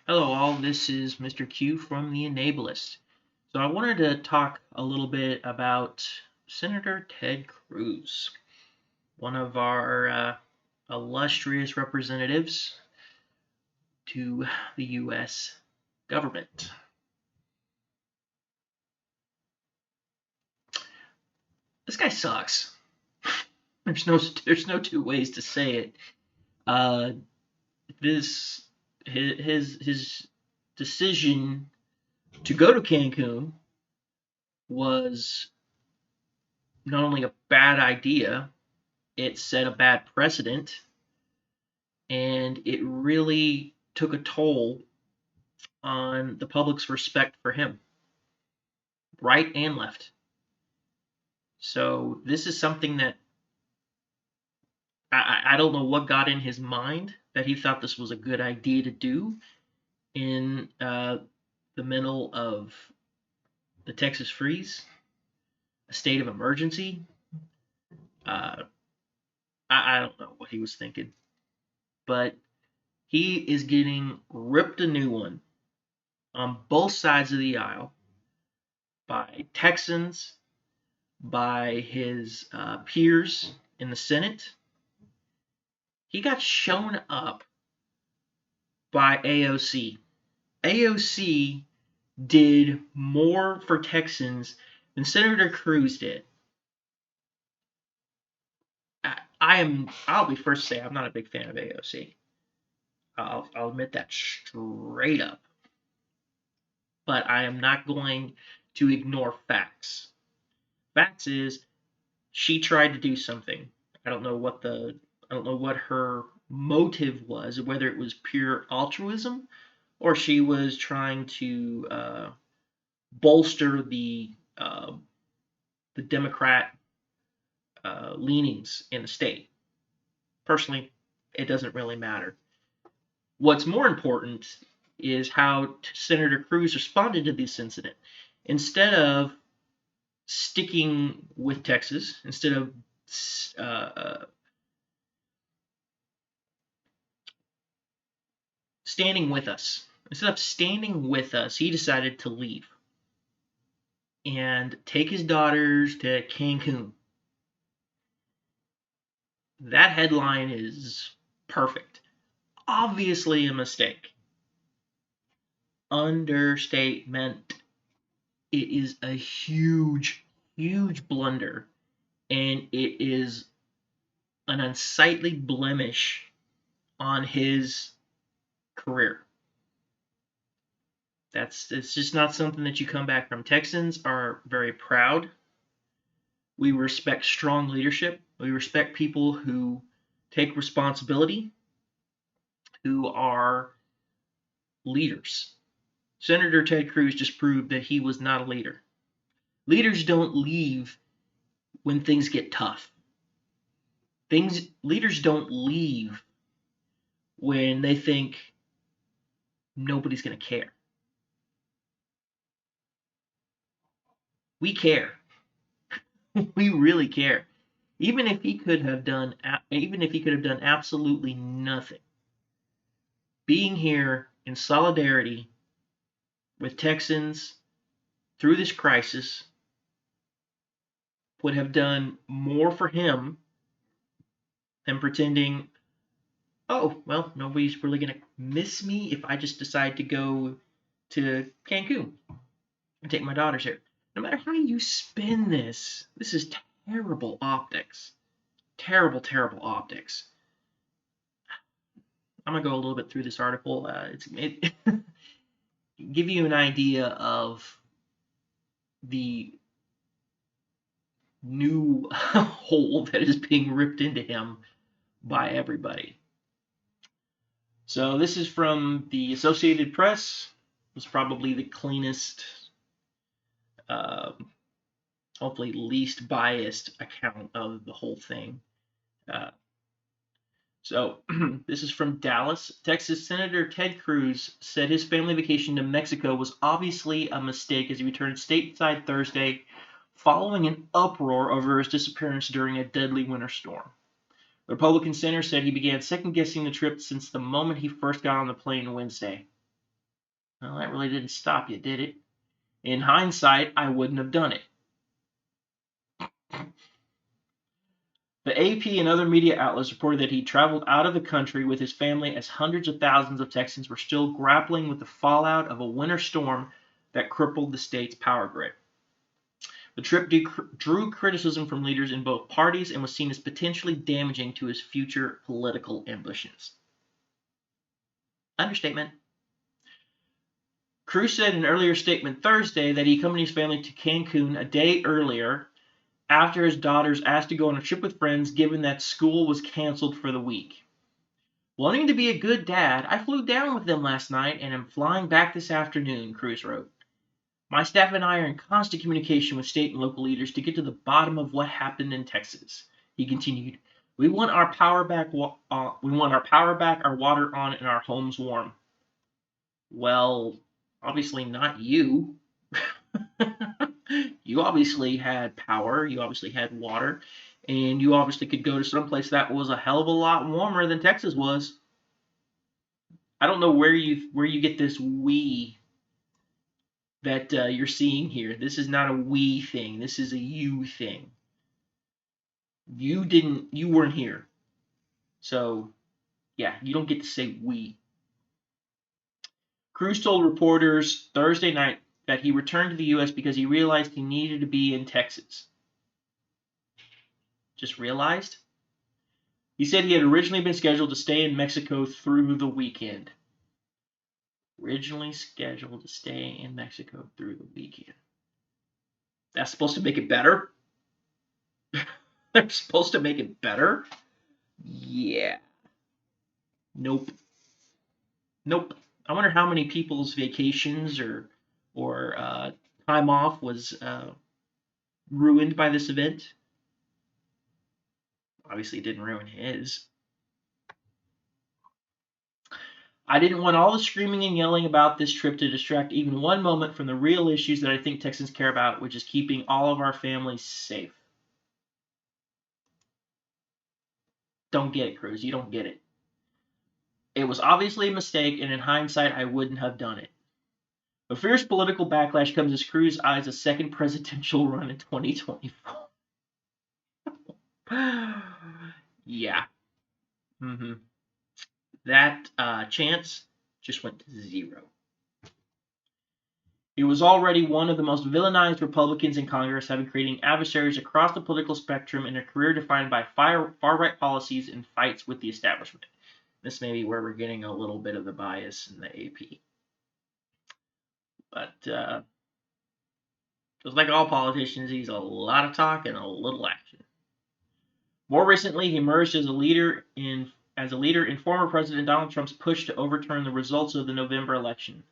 Hello, all. This is Mr. Q from the Enablist. So, I wanted to talk a little bit about Senator Ted Cruz, one of our illustrious representatives to the U.S. government. This guy sucks. There's no two ways to say it. Uh, this his decision to go to Cancun was not only a bad idea, it set a bad precedent, and it really took a toll on the public's respect for him, right and left. So this is something that I don't know what got in his mind that he thought this was a good idea to do in the middle of the Texas freeze, a state of emergency. Uh, I don't know what he was thinking, but he is getting ripped a new one on both sides of the aisle by Texans, by his peers in the Senate. He got shown up by AOC. AOC did more for Texans than Senator Cruz did. I'll be first to say I'm not a big fan of AOC. I'll admit that straight up. But I am not going to ignore facts. Facts is she tried to do something. I don't know what her motive was, whether it was pure altruism or she was trying to bolster the Democrat leanings in the state. Personally, it doesn't really matter. What's more important is how Senator Cruz responded to this incident. Instead of sticking with Texas, instead of standing with us. Instead of standing with us, he decided to leave and take his daughters to Cancun. That headline is perfect. Obviously a mistake. Understatement. It is a huge, huge blunder, and it is an unsightly blemish on his career. It's just not something that you come back from. Texans are very proud. We respect strong leadership. We respect people who take responsibility, who are leaders. Senator Ted Cruz just proved that he was not a leader. Leaders don't leave when things get tough. Leaders don't leave when they think nobody's going to care. We care. We really care. Even if he could have done absolutely nothing, being here in solidarity with Texans through this crisis would have done more for him than pretending, oh, well, nobody's really going to miss me if I just decide to go to Cancun and take my daughters here. No matter how you spin this is terrible optics. Terrible, terrible optics. I'm going to go a little bit through this article. It give you an idea of the new hole that is being ripped into him by everybody. So this is from the Associated Press. It was probably the cleanest, hopefully least biased account of the whole thing. So this is from Dallas. Texas Senator Ted Cruz said his family vacation to Mexico was obviously a mistake as he returned stateside Thursday following an uproar over his disappearance during a deadly winter storm. The Republican senator said he began second-guessing the trip since the moment he first got on the plane Wednesday. Well, that really didn't stop you, did it? In hindsight, I wouldn't have done it. The AP and other media outlets reported that he traveled out of the country with his family as hundreds of thousands of Texans were still grappling with the fallout of a winter storm that crippled the state's power grid. The trip drew criticism from leaders in both parties and was seen as potentially damaging to his future political ambitions. Understatement. Cruz said in an earlier statement Thursday that he accompanied his family to Cancun a day earlier after his daughters asked to go on a trip with friends given that school was canceled for the week. Wanting to be a good dad, I flew down with them last night and am flying back this afternoon, Cruz wrote. My staff and I are in constant communication with state and local leaders to get to the bottom of what happened in Texas. He continued, We want our power back, our water on, and our homes warm. Well, obviously not you. You obviously had power, you obviously had water, and you obviously could go to someplace that was a hell of a lot warmer than Texas was. I don't know where you get this we that you're seeing here. This is not a we thing. This is a you thing. You weren't here. So, yeah, you don't get to say we. Cruz told reporters Thursday night that he returned to the U.S. because he realized he needed to be in Texas. Just realized? He said he had originally been scheduled to stay in Mexico through the weekend. Originally scheduled to stay in Mexico through the weekend. That's supposed to make it better? They're supposed to make it better? Yeah. Nope. I wonder how many people's vacations or time off was ruined by this event. Obviously, it didn't ruin his. I didn't want all the screaming and yelling about this trip to distract even one moment from the real issues that I think Texans care about, which is keeping all of our families safe. Don't get it, Cruz. You don't get it. It was obviously a mistake, and in hindsight, I wouldn't have done it. A fierce political backlash comes as Cruz eyes a second presidential run in 2024. Yeah. Mm-hmm. That chance just went to zero. He was already one of the most villainized Republicans in Congress, having created adversaries across the political spectrum in a career defined by far-right policies and fights with the establishment. This may be where we're getting a little bit of the bias in the AP. But just like all politicians, he's a lot of talk and a little action. More recently, he emerged as a leader in former President Donald Trump's push to overturn the results of the November election.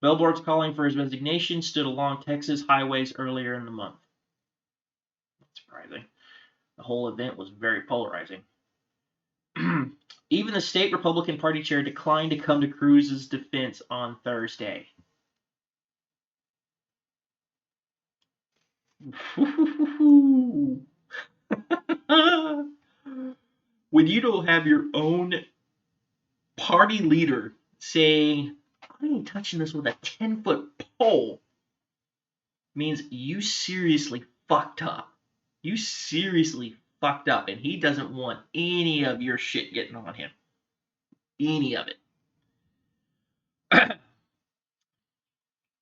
Billboards calling for his resignation stood along Texas highways earlier in the month. Not surprising. The whole event was very polarizing. Even the state Republican Party chair declined to come to Cruz's defense on Thursday. When you don't have your own party leader saying, I ain't touching this with a 10-foot pole, means you seriously fucked up. You seriously fucked up, and he doesn't want any of your shit getting on him. Any of it.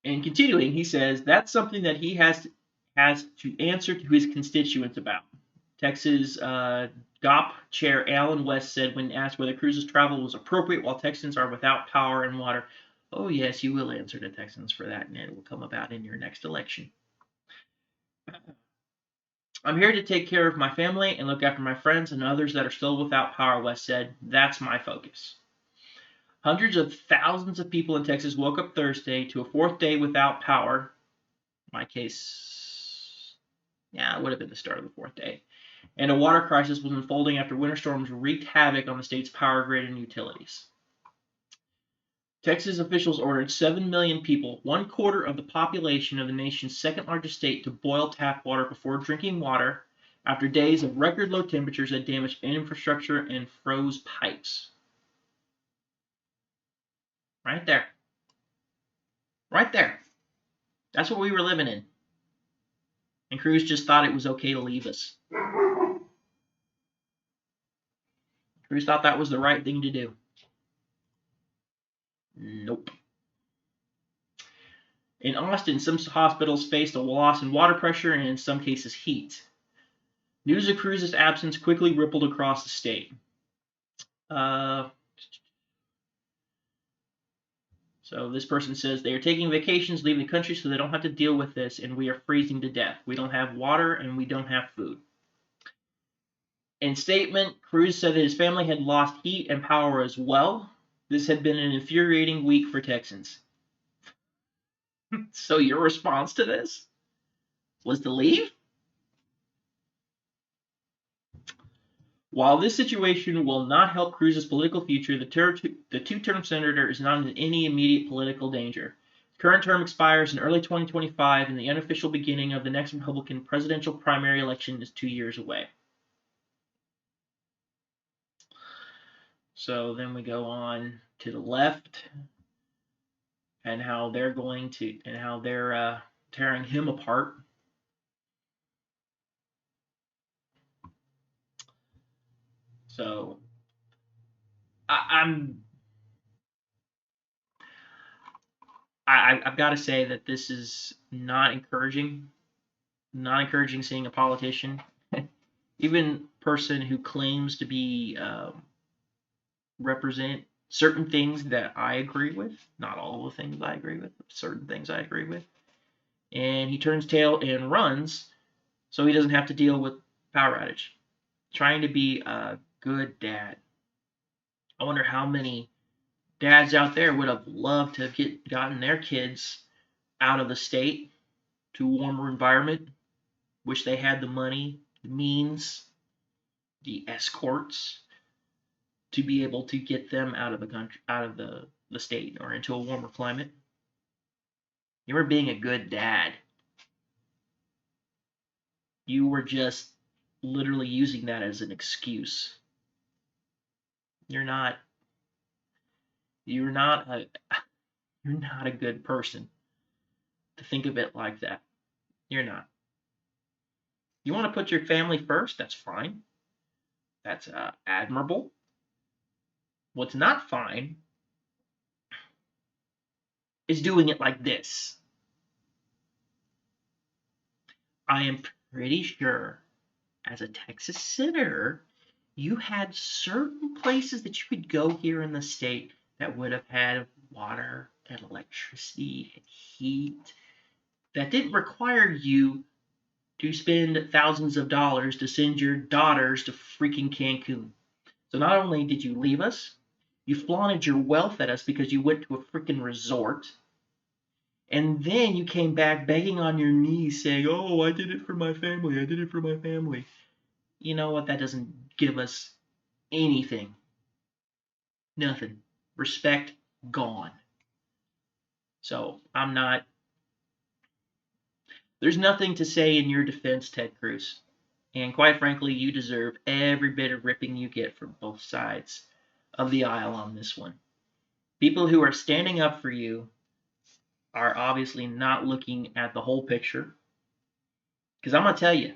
And continuing, he says that's something that he has to answer to his constituents about. Texas GOP Chair Alan West said when asked whether Cruz's travel was appropriate while Texans are without power and water, oh yes, you will answer to Texans for that, and it will come about in your next election. I'm here to take care of my family and look after my friends and others that are still without power, West said. That's my focus. Hundreds of thousands of people in Texas woke up Thursday to a fourth day without power. In my case, yeah, it would have been the start of the fourth day. And a water crisis was unfolding after winter storms wreaked havoc on the state's power grid and utilities. Texas officials ordered 7 million people, 1/4 of the population of the nation's second largest state, to boil tap water before drinking water after days of record low temperatures that damaged infrastructure and froze pipes. Right there. Right there. That's what we were living in. And Cruz just thought it was okay to leave us. Cruz thought that was the right thing to do. Nope. In Austin, some hospitals faced a loss in water pressure and in some cases heat. News of Cruz's absence quickly rippled across the state. So this person says they are taking vacations, leaving the country so they don't have to deal with this, and we are freezing to death. We don't have water and we don't have food. In statement, Cruz said that his family had lost heat and power as well. This had been an infuriating week for Texans. So your response to this was to leave? While this situation will not help Cruz's political future, the two-term senator is not in any immediate political danger. His current term expires in early 2025, and the unofficial beginning of the next Republican presidential primary election is 2 years away. So then we go on to the left, and how they're tearing him apart. So I've got to say that this is not encouraging. Not encouraging seeing a politician, even person who claims to be represent certain things that I agree with. Not all the things I agree with, but certain things I agree with. And he turns tail and runs, so he doesn't have to deal with power outage. Trying to be a good dad. I wonder how many dads out there would have loved to have gotten their kids out of the state to a warmer environment. Wish they had the money, the means, the escorts to be able to get them out of the country, out of the state, or into a warmer climate. You were being a good dad. You were just literally using that as an excuse. You're not a good person to think of it like that. You're not. You want to put your family first? That's fine. That's admirable. What's not fine is doing it like this. I am pretty sure, as a Texas senator, you had certain places that you could go here in the state that would have had water and electricity and heat that didn't require you to spend thousands of dollars to send your daughters to freaking Cancun. So not only did you leave us, you flaunted your wealth at us because you went to a freaking resort. And then you came back begging on your knees saying, "Oh, I did it for my family. I did it for my family." You know what? That doesn't give us anything. Nothing. Respect gone. So there's nothing to say in your defense, Ted Cruz. And quite frankly, you deserve every bit of ripping you get from both sides of the aisle on this one. People who are standing up for you are obviously not looking at the whole picture. Because I'm going to tell you,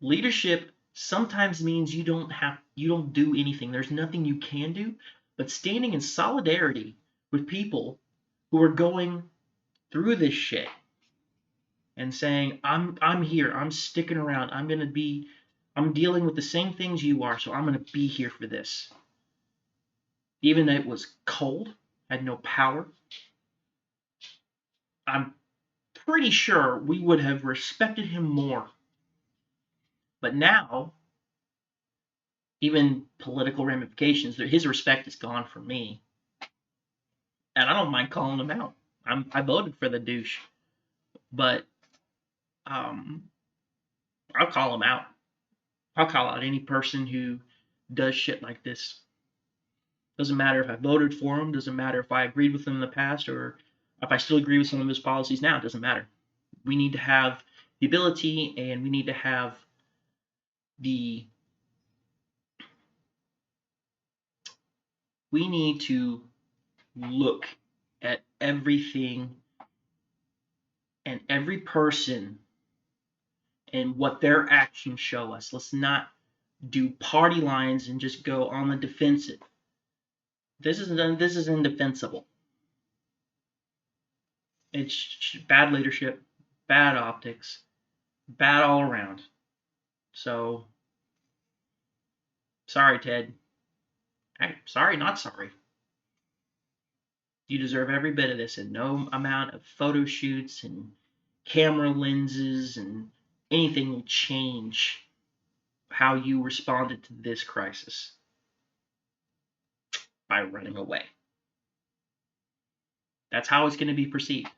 leadership sometimes means you don't do anything. There's nothing you can do, but standing in solidarity with people who are going through this shit and saying, I'm here, I'm sticking around, I'm dealing with the same things you are, so I'm gonna be here for this. Even though it was cold, had no power, I'm pretty sure we would have respected him more. But now, even political ramifications, his respect is gone from me. And I don't mind calling him out. I voted for the douche. But I'll call him out. I'll call out any person who does shit like this. Doesn't matter if I voted for him, doesn't matter if I agreed with him in the past or if I still agree with some of his policies now, it doesn't matter. We need to have the ability and we need to have we need to look at everything and every person and what their actions show us. Let's not do party lines and just go on the defensive. This is indefensible. It's bad leadership, bad optics, bad all around. So, sorry, Ted. Sorry, not sorry. You deserve every bit of this, and no amount of photo shoots and camera lenses and anything will change how you responded to this crisis by running away. That's how it's going to be perceived.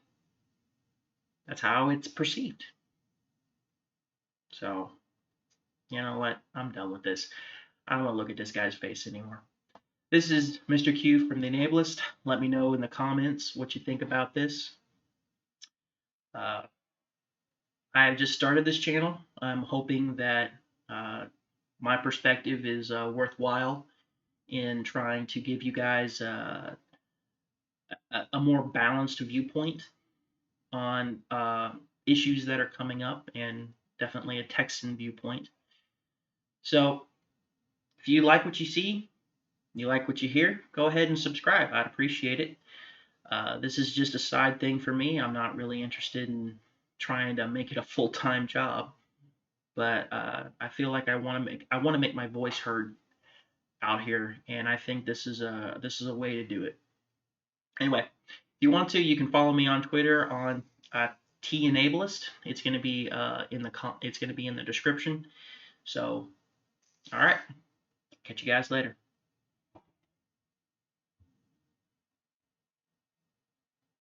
That's how it's perceived. So, you know what? I'm done with this. I don't want to look at this guy's face anymore. This is Mr. Q from The Enablist. Let me know in the comments what you think about this. I've just started this channel. I'm hoping that my perspective is worthwhile in trying to give you guys a more balanced viewpoint on issues that are coming up, and definitely a Texan viewpoint. So if you like what you see, you like what you hear, go ahead and subscribe. I'd appreciate it. This is just a side thing for me. I'm not really interested in trying to make it a full-time job, but I feel like I want to make my voice heard out here, and I think this is a way to do it. Anyway, if you want to, you can follow me on Twitter on T-Enablist. It's going to be in the description. So, all right, catch you guys later.